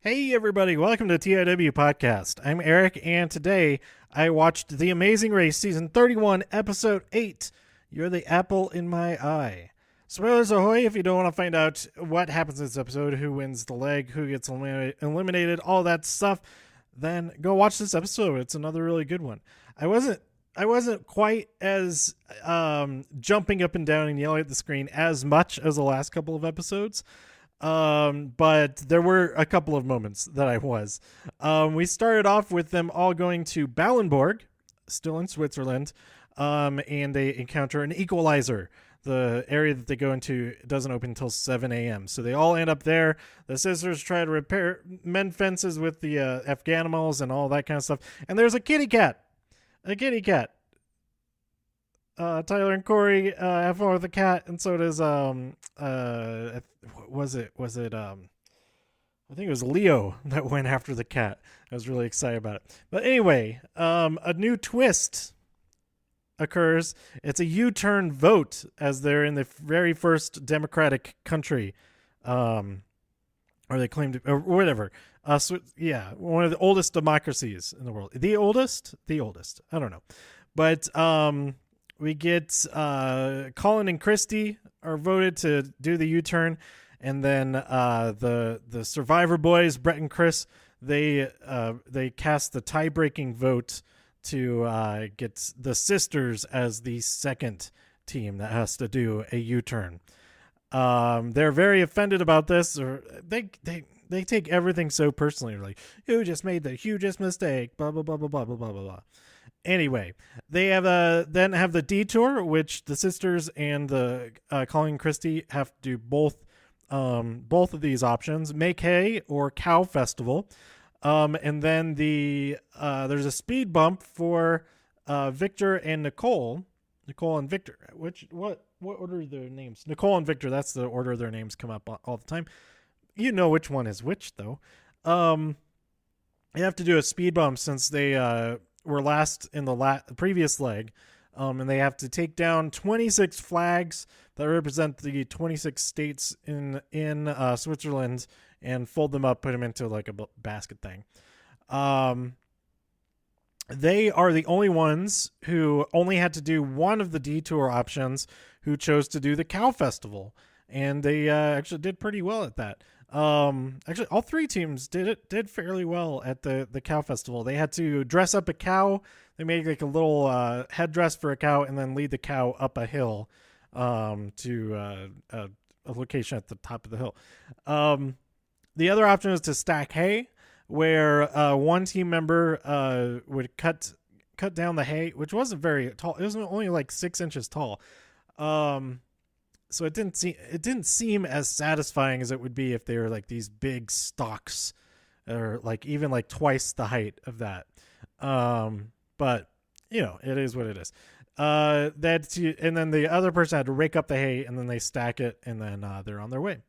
Hey everybody, welcome to TIW Podcast. I'm Eric, and today I watched The Amazing Race Season 31, Episode 8, You're the Apple in My Eye. Spoilers ahoy if you don't want to find out what happens in this episode, who wins the leg, who gets eliminated, all that stuff, then go watch this episode. It's another really good one. I wasn't quite as jumping up and down and yelling at the screen as much as the last couple of episodes. But there were a couple of moments that I was. We started off with them all going to Ballenborg, still in Switzerland, and they encounter an equalizer. The area that they go into doesn't open until 7 a.m. So they all end up there. The sisters try to mend fences with the Afghanimals and all that kind of stuff. And there's a kitty cat. Tyler and Corey have fun with the cat, and so does was it I think it was Leo that went after the cat. I was really excited about it. But anyway, a new twist occurs. It's a U-turn vote, as they're in the very first democratic country, or they claim to, or whatever. One of the oldest democracies in the world. The oldest. I don't know, but we get Colin and Christy are voted to do the U-turn, and then the Survivor boys, Brett and Chris, they cast the tie-breaking vote to get the sisters as the second team that has to do a U-turn. They're very offended about this, or they take everything so personally. They're like, "You just made the hugest mistake." Blah blah blah blah blah blah blah blah. Anyway, they have then have the detour, which the sisters and the Colin and Christy have to do both of these options: make hay or cow festival. And then there's a speed bump for Victor and Nicole. Nicole and Victor. What order are their names? Nicole and Victor. That's the order their names come up all the time. You know which one is which, though. You have to do a speed bump since they were last in the previous leg, and they have to take down 26 flags that represent the 26 states in Switzerland and fold them up, put them into like a basket thing. They are the only ones who only had to do one of the detour options who chose to do the cow festival, and they actually did pretty well at that. Actually, all three teams did fairly well at the cow festival. They had to dress up a cow. They made like a little headdress for a cow, and then lead the cow up a hill to a location at the top of the hill. The other option is to stack hay, where one team member would cut down the hay, which wasn't very tall. It was only like 6 inches tall. So it didn't seem as satisfying as it would be if they were like these big stalks, or like even like twice the height of that. But it is what it is. And then the other person had to rake up the hay, and then they stack it, and then they're on their way.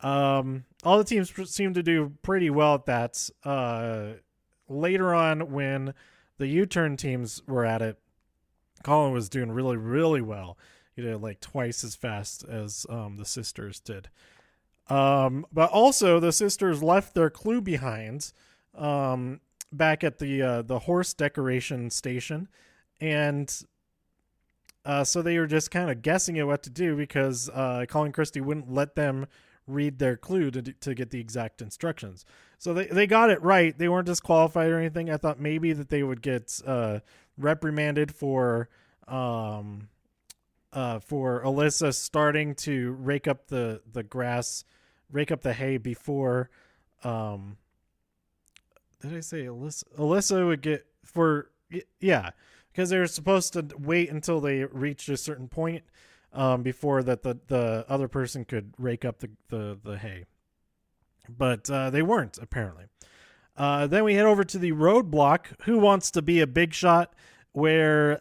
All the teams seem to do pretty well at that. Later on, when the U-turn teams were at it, Colin was doing really, really well. He did like twice as fast as the sisters did. But also, the sisters left their clue behind back at the horse decoration station, and so they were just kind of guessing at what to do, because Colin Christie wouldn't let them read their clue to get the exact instructions. So they got it right. They weren't disqualified or anything. I thought maybe that they would get reprimanded for Alyssa starting to rake up the grass, rake up the hay before. Did I say Alyssa? Alyssa would get because they were supposed to wait until they reached a certain point before that the other person could rake up the hay, but they weren't, apparently. Then we head over to the roadblock. Who wants to be a big shot? Where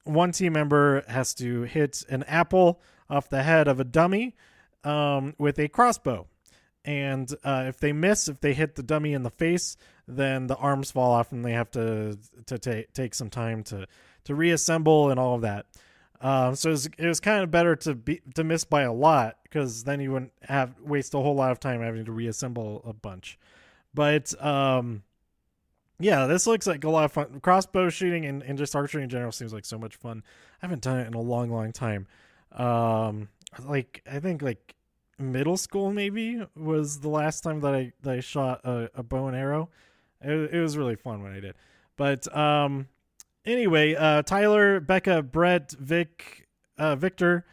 one team member has to hit an apple off the head of a dummy with a crossbow. And if they hit the dummy in the face, then the arms fall off, and they have to take some time to reassemble and all of that. So it was kind of better to miss by a lot, because then you wouldn't have waste a whole lot of time having to reassemble a bunch. But yeah, this looks like a lot of fun. Crossbow shooting and just archery in general seems like so much fun. I haven't done it in a long, long time. Like I think like middle school maybe was the last time that I shot a bow and arrow. It was really fun when I did. But anyway, Tyler, Becca, Brett, Victor,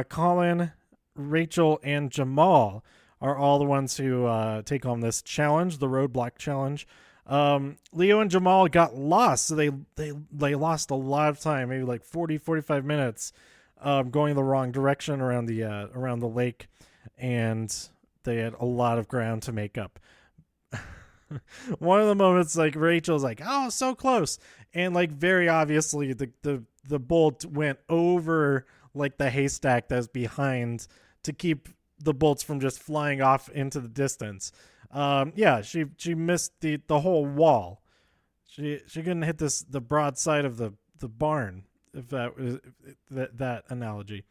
Colin, Rachel, and Jamal are all the ones who take on this challenge, the Roadblock Challenge. Leo and Jamal got lost, so they lost a lot of time, maybe like 40-45 minutes, going the wrong direction around the lake, and they had a lot of ground to make up. One of the moments, like Rachel's like, "Oh, so close," and like very obviously the bolt went over like the haystack that's behind to keep the bolts from just flying off into the distance. Yeah, she missed the whole wall. She couldn't hit the broad side of the barn, if that was that analogy,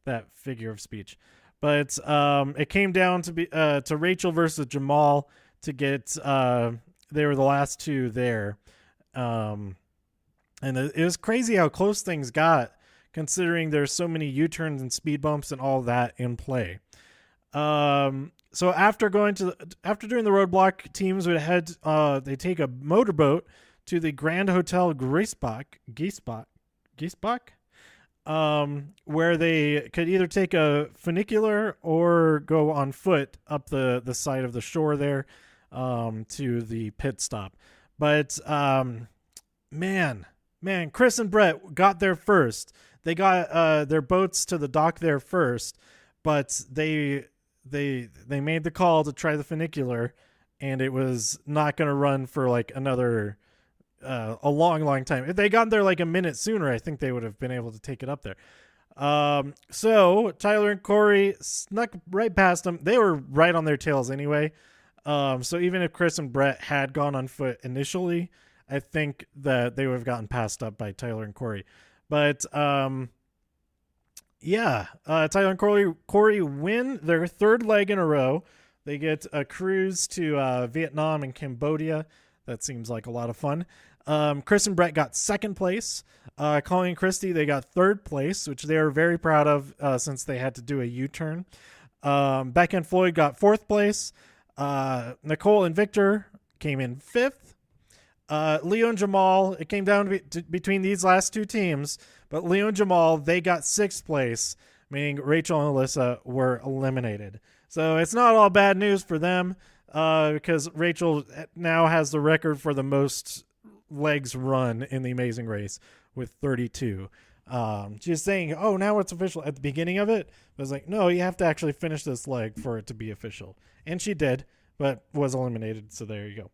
that figure of speech. But it came down to Rachel versus Jamal to get. They were the last two there, and it was crazy how close things got, considering there's so many U-turns and speed bumps and all that in play. So after doing the roadblock, teams would head. They take a motorboat to the Grand Hotel Giesbach, where they could either take a funicular or go on foot up the side of the shore there, to the pit stop. But man, Chris and Brett got there first. They got their boats to the dock there first, but they made the call to try the funicular, and it was not going to run for like another a long time. If they got there like a minute sooner, I think they would have been able to take it up there. So Tyler and Corey snuck right past them. They were right on their tails anyway. So even if Chris and Brett had gone on foot initially, I think that they would have gotten passed up by Tyler and Corey. But yeah, Tyler and Corey win their third leg in a row. They get a cruise to Vietnam and Cambodia. That seems like a lot of fun. Chris and Brett got second place. Colleen and Christy, they got third place, which they are very proud of, since they had to do a U-turn. Becca and Floyd got fourth place. Nicole and Victor came in fifth. Leo and Jamal, it came down between these last two teams, but Leo and Jamal, they got sixth place, meaning Rachel and Alyssa were eliminated. So it's not all bad news for them, because Rachel now has the record for the most legs run in the Amazing Race with 32. She's saying, "Oh, now it's official." At the beginning of it, I was like, "No, you have to actually finish this leg for it to be official," and she did, but was eliminated. So there you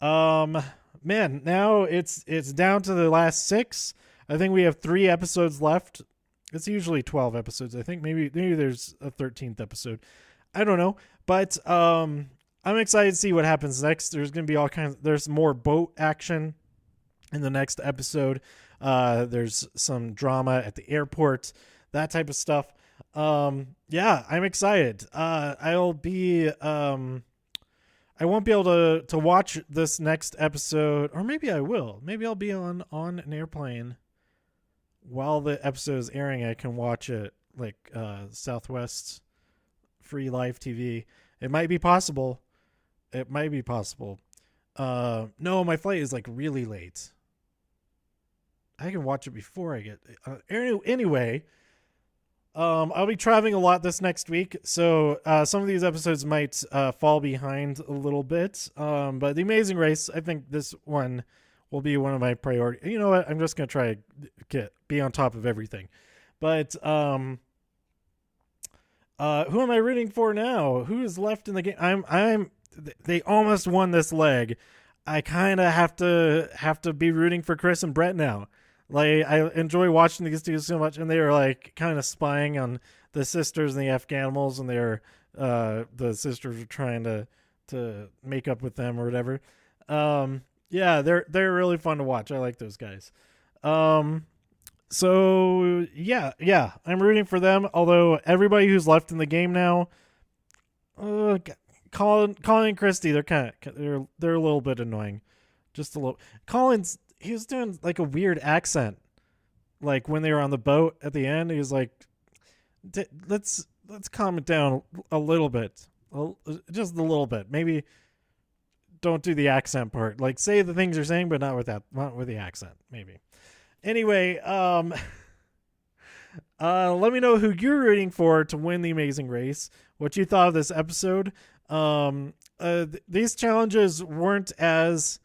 go. Man, now it's down to the last 6. I think we have 3 episodes left. It's usually 12 episodes. I think maybe there's a 13th episode. I don't know, but I'm excited to see what happens next. There's going to be there's more boat action in the next episode. There's some drama at the airport, that type of stuff. Yeah, I'm excited. I won't be able to watch this next episode, or maybe I will. Maybe I'll be on an airplane while the episode is airing. I can watch it, like Southwest Free Live TV. It might be possible. No, my flight is like really late. I can watch it before I get. Anyway. I'll be traveling a lot this next week, so some of these episodes might fall behind a little bit. But The Amazing Race, I think this one will be one of my priorities. You know what? I'm just gonna try to be on top of everything. But who am I rooting for now? Who is left in the game? They almost won this leg. I kind of have to be rooting for Chris and Brett now. Like, I enjoy watching these two so much, and they are like kind of spying on the sisters and the Afghanimals, and the sisters are trying to make up with them or whatever. Yeah, they're really fun to watch. I like those guys. So yeah, I'm rooting for them. Although everybody who's left in the game now, uh, Colin and Christy, they're a little bit annoying, just a little. Colin's he was doing like a weird accent, like when they were on the boat at the end. He was like, let's calm it down a little bit, just a little bit. Maybe don't do the accent part. Like say the things you're saying, but not with the accent. Maybe. Anyway, let me know who you're rooting for to win the Amazing Race. What you thought of this episode. These challenges weren't as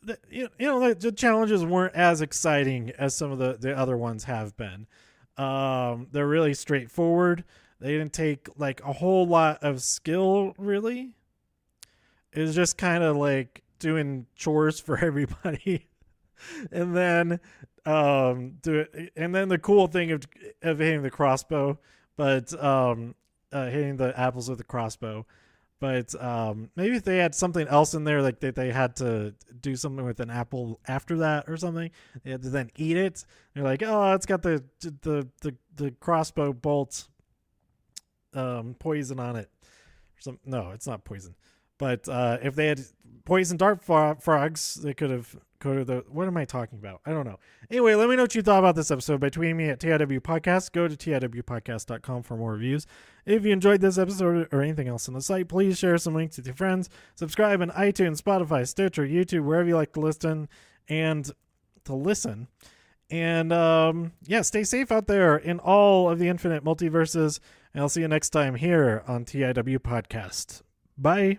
the challenges weren't as exciting as some of the other ones have been. They're really straightforward. They didn't take like a whole lot of skill, really. It was just kind of like doing chores for everybody. And then do it, and then the cool thing of hitting the crossbow, but hitting the apples with the crossbow. But maybe if they had something else in there, like they had to do something with an apple after that or something, they had to then eat it. They're like, oh, it's got the crossbow bolt poison on it. No, it's not poison. But if they had poison dart frogs, they could have coded the. What am I talking about? I don't know. Anyway, let me know what you thought about this episode by tweeting me at TIW Podcast. Go to TIWpodcast.com for more reviews. If you enjoyed this episode or anything else on the site, please share some links with your friends. Subscribe on iTunes, Spotify, Stitcher, YouTube, wherever you like to listen. And stay safe out there in all of the infinite multiverses. And I'll see you next time here on TIW Podcast. Bye.